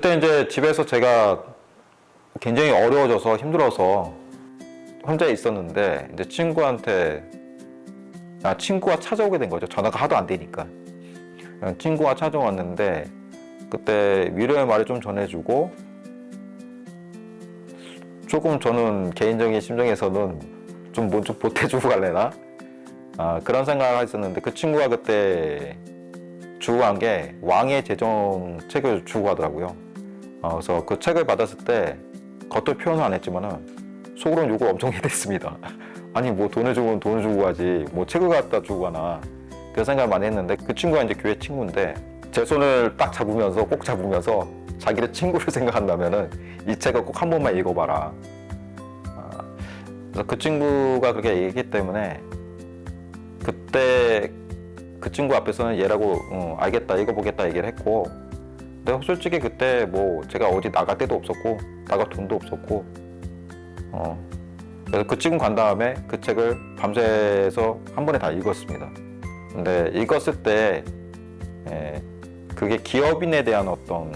그때 이제 집에서 제가 굉장히 어려워져서 힘들어서 혼자 있었는데 이제 친구가 찾아오게 된 거죠. 전화가 하도 안 되니까. 친구가 찾아왔는데 그때 위로의 말을 좀 전해주고 조금 저는 개인적인 심정에서는 좀 뭐 좀 보태주고 갈래나? 그런 생각을 했었는데 그 친구가 그때 주고 간 게 왕의 제정 책을 주고 가더라고요. 그래서 그 책을 받았을 때 겉으로 표현은 안 했지만은 속으로는 욕을 엄청 해댔습니다. 아니 뭐 돈을 주고 가지 뭐 책을 갖다 주고 가나 그런 생각을 많이 했는데 그 친구가 이제 교회 친구인데 제 손을 딱 잡으면서 꼭 잡으면서 자기를 친구를 생각한다면은 이 책을 꼭 한 번만 읽어봐라. 그래서 그 친구가 그렇게 얘기했기 때문에 그때 그 친구 앞에서는 얘라고 알겠다 읽어보겠다 얘기를 했고 근데 솔직히 그때 뭐 제가 어디 나갈 데도 없었고 나갈 돈도 없었고 그래서 그 친구 간 다음에 그 책을 밤새서 한 번에 다 읽었습니다. 근데 읽었을 때 그게 기업인에 대한 어떤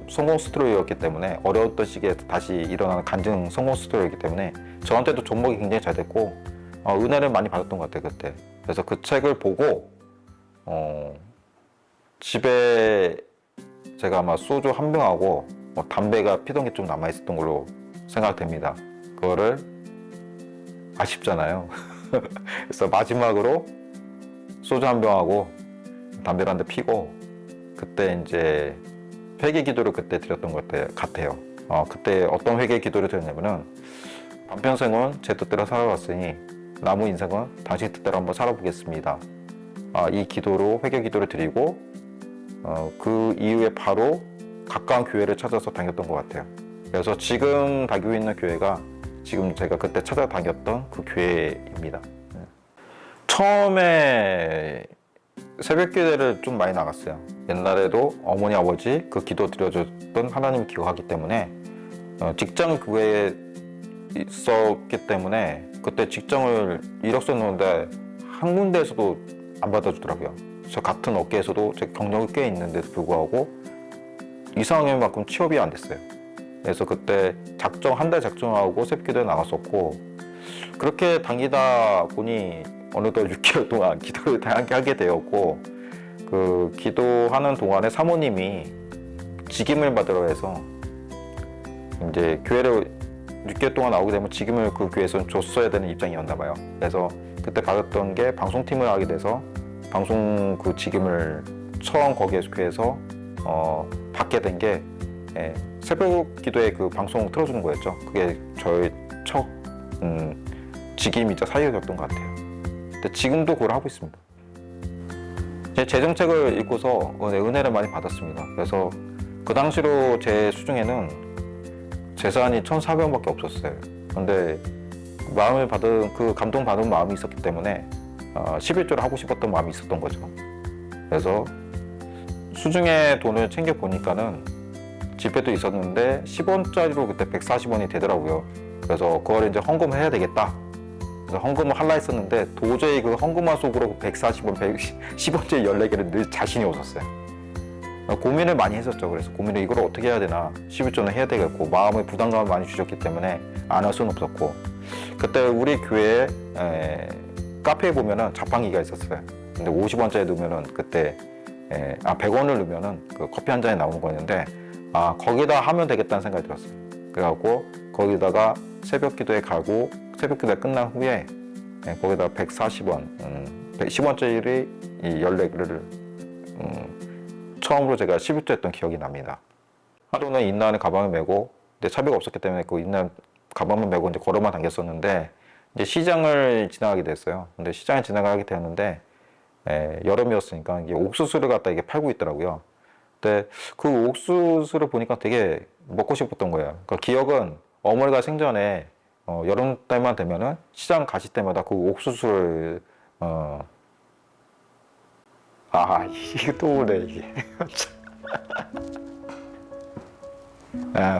성공 스토리였기 때문에 어려웠던 시기에 다시 일어나는 간증 성공 스토리였기 때문에 저한테도 접목이 굉장히 잘 됐고 은혜를 많이 받았던 것 같아요 그때. 그래서 그 책을 보고 집에 제가 아마 소주 한 병하고 담배가 피던 게 좀 남아 있었던 걸로 생각됩니다. 그거를 아쉽잖아요. 그래서 마지막으로 소주 한 병하고 담배를 한 대 피고 그때 이제 회개 기도를 그때 드렸던 것 같아요. 그때 어떤 회개 기도를 드렸냐면은 반평생은 제 뜻대로 살아왔으니 남은 인생은 당신 뜻대로 한번 살아보겠습니다. 이 기도로 회개 기도를 드리고 그 이후에 바로 가까운 교회를 찾아서 다녔던 것 같아요. 그래서 지금 다니고 있는 교회가 지금 제가 그때 찾아다녔던 그 교회입니다. 처음에 새벽 기도를 좀 많이 나갔어요. 옛날에도 어머니 아버지 그 기도 드려줬던 하나님 기억하기 때문에 직장 교회에 있었기 때문에 그때 직장을 이력서였는데 한 군데에서도 안 받아주더라고요. 저 같은 업계에서도 제 경력이 꽤 있는데도 불구하고 이상하게 만큼 취업이 안 됐어요. 그래서 그때 한 달 작정하고 새벽 기도에 나갔었고 그렇게 다니다 보니 어느덧 6개월 동안 기도를 다양하게 하게 되었고 그 기도하는 동안에 사모님이 직임을 받으러 해서 이제 교회를 6개월 동안 나오게 되면 직임을 그 교회에서는 줬어야 되는 입장이었나 봐요. 그래서 그때 받았던 게 방송팀을 하게 돼서 방송 그 직임을 처음 거기에서 교회에서 받게 된 게 새벽 기도에 그 방송 틀어주는 거였죠. 그게 저의 첫 직임이자 사역이었던 것 같아요. 근데 지금도 그걸 하고 있습니다. 제 재정책을 읽고서 은혜를 많이 받았습니다. 그래서 그 당시로 제 수중에는 재산이 1,400원밖에 없었어요. 근데 마음을 받은 그 감동 받은 마음이 있었기 때문에 11조를 하고 싶었던 마음이 있었던 거죠. 그래서 수중에 돈을 챙겨 보니까는 지폐도 있었는데 10원짜리로 그때 140원이 되더라고요. 그래서 그걸 이제 헌금을 해야 되겠다. 그래서 헌금을 하려 했었는데 도저히 그 헌금화 속으로 140원, 10원짜리 14개를 늘 자신이 없었어요. 고민을 많이 했었죠. 그래서 고민을 이걸 어떻게 해야 되나 11조는 해야 되겠고 마음의 부담감을 많이 주셨기 때문에 안 할 수는 없었고 그때 우리 교회에 카페에 보면은 자판기가 있었어요. 근데 50원짜리 넣으면은 그때 100원을 넣으면은 그 커피 한 잔에 나오는 거였는데 거기다 하면 되겠다는 생각이 들었어요. 그래갖고 거기다가 새벽 기도에 가고 새벽 기도가 끝난 후에 거기다 140원, 10원짜리 14개를 처음으로 제가 11조 했던 기억이 납니다. 하루는 인나는 가방을 메고 근데 차비가 없었기 때문에 그 인나 가방만 메고 이제 걸어만 다녔었는데 이제 시장을 지나가게 됐어요. 근데 시장을 지나가게 되었는데 여름이었으니까 이게 옥수수를 갖다 이게 팔고 있더라고요. 근데 그 옥수수를 보니까 되게 먹고 싶었던 거예요. 그러니까 기억은 어머니가 생전에 여름 때만 되면은 시장 가실 때마다 그 옥수수를 이게 또 오네 이게.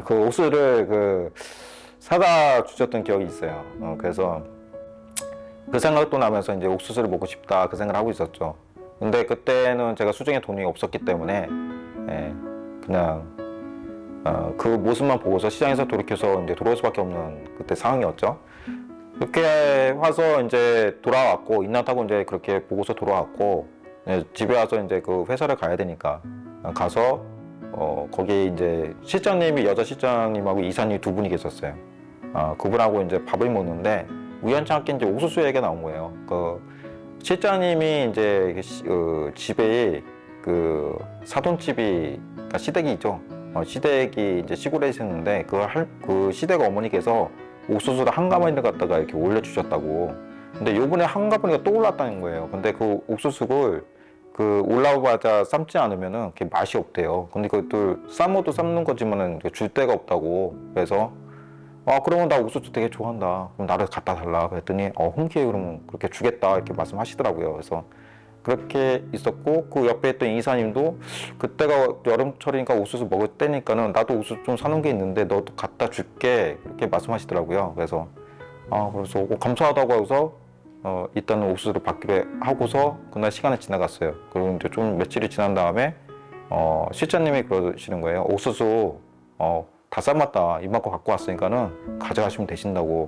그 옥수수를 사다 주셨던 기억이 있어요. 그래서 그 생각도 나면서 이제 옥수수를 먹고 싶다 그 생각을 하고 있었죠. 근데 그때는 제가 수중에 돈이 없었기 때문에 그냥 그 모습만 보고서 시장에서 돌이켜서 이제 돌아올 수밖에 없는 그때 상황이었죠. 그렇게 와서 이제 돌아왔고 인나타고 이제 그렇게 보고서 돌아왔고 집에 와서 이제 그 회사를 가야 되니까 가서 거기 이제 실장님이 여자 실장님하고 이사님 두 분이 계셨어요. 그분하고 이제 밥을 먹는데 우연찮게 이제 옥수수 얘기가 나온 거예요. 그 실장님이 이제 집에 그 사돈집이 그러니까 시댁이죠. 시댁이 이제 시골에 있었는데 그 시댁 어머니께서 옥수수를 한 가마니를 갖다가 이렇게 올려주셨다고. 근데 요번에 한 가마니가 또 올랐다는 거예요. 근데 그 옥수수를 그 올라오자마자 삶지 않으면은 그게 맛이 없대요. 근데 그것도 삶아도 삶는 거지만은 줄 데가 없다고. 그래서 그러면 나 옥수수 되게 좋아한다. 그럼 나를 갖다 달라. 그랬더니 흔쾌히 그러면 그렇게 주겠다 이렇게 말씀하시더라고요. 그래서 그렇게 있었고 그 옆에 있던 이사님도 그때가 여름철이니까 옥수수 먹을 때니까는 나도 옥수수 좀 사놓은 게 있는데 너도 갖다 줄게 그렇게 말씀하시더라고요. 그래서 그래서 감사하다고 해서 일단은 옥수수를 받기로 하고서 그날 시간이 지나갔어요. 그리고 이제 좀 며칠이 지난 다음에 실장님이 그러시는 거예요. 옥수수 다 삶았다. 이만큼 갖고 왔으니까는 가져가시면 되신다고.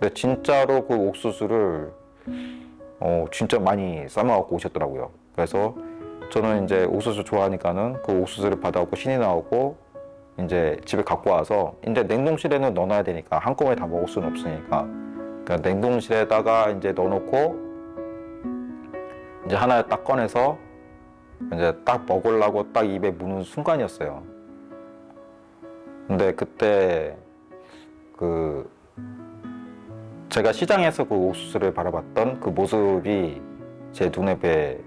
근데 진짜로 그 옥수수를 진짜 많이 삶아갖고 오셨더라고요. 그래서 저는 이제 옥수수 좋아하니까는 그 옥수수를 받아갖고 신이 나오고 이제 집에 갖고 와서 이제 냉동실에는 넣어놔야 되니까 한꺼번에 다 먹을 수는 없으니까 그러니까 냉동실에다가 이제 넣어놓고 이제 하나 딱 꺼내서 이제 딱 먹으려고 딱 입에 무는 순간이었어요. 근데 그때 그 제가 시장에서 그 옥수수를 바라봤던 그 모습이 제 눈앞에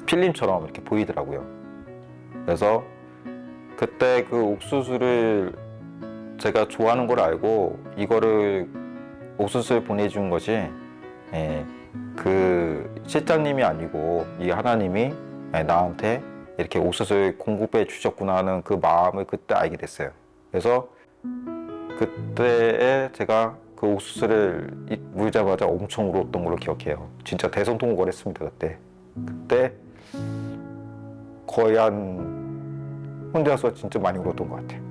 필름처럼 이렇게 보이더라고요. 그래서 그때 그 옥수수를 제가 좋아하는 걸 알고 이거를 옥수수를 보내준 것이 그 실장님이 아니고 이 하나님이 나한테 이렇게 옥수수를 공급해 주셨구나 하는 그 마음을 그때 알게 됐어요. 그래서 그때에 제가 그 옥수수를 물자마자 엄청 울었던 걸로 기억해요. 진짜 대성통곡을 했습니다. 그때 거의 한 혼자서 진짜 많이 울었던 것 같아요.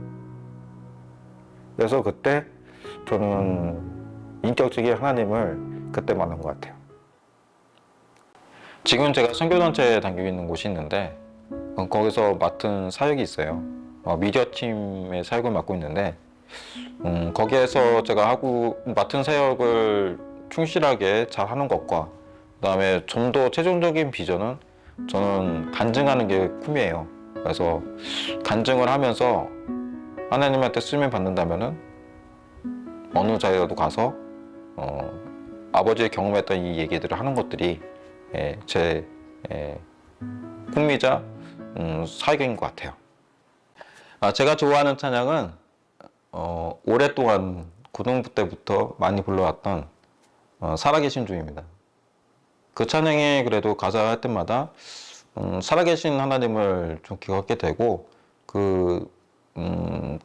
그래서 그때 저는 인격적인 하나님을 그때 만난 것 같아요. 지금 제가 선교단체에 다니고 있는 곳이 있는데 거기서 맡은 사역이 있어요. 미디어팀의 사역을 맡고 있는데 거기에서 제가 맡은 사역을 충실하게 잘 하는 것과 그 다음에 좀 더 최종적인 비전은 저는 간증하는 게 꿈이에요. 그래서 간증을 하면서 하나님한테 쓰임 받는다면은 어느 자리라도 가서 아버지의 경험했던 이 얘기들을 하는 것들이 제 꿈이자 사역인 것 같아요. 제가 좋아하는 찬양은 오랫동안 고등부 때부터 많이 불러왔던 살아계신 주입니다. 그 찬양에 그래도 가사 할 때마다 살아계신 하나님을 좀 기억하게 되고 그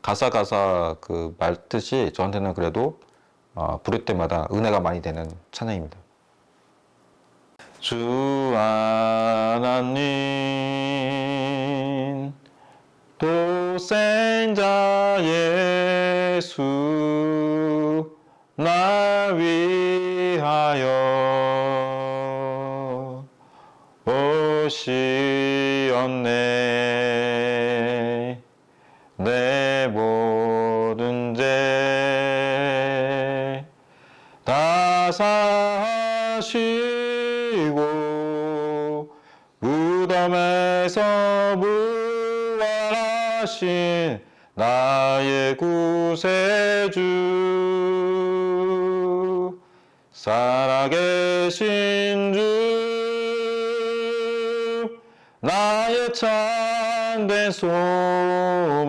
가사 그 말뜻이 저한테는 그래도 부를 때마다 은혜가 많이 되는 찬양입니다. 주 하나님 독생자 예수 나 위하여 오시었네. 내 모든 죄 다 사하시고 무덤에서 부활하신 나의 구세주 살아계신 주 나의 참된 소망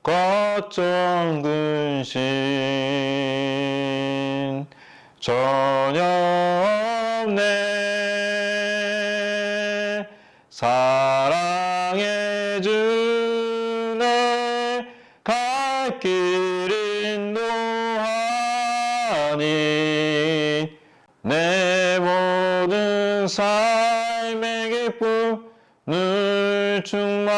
걱정 근심 전혀 없네. 사랑해 주네 갈 길 인도하니 내 모든 삶의 기쁨 늘 충만하네.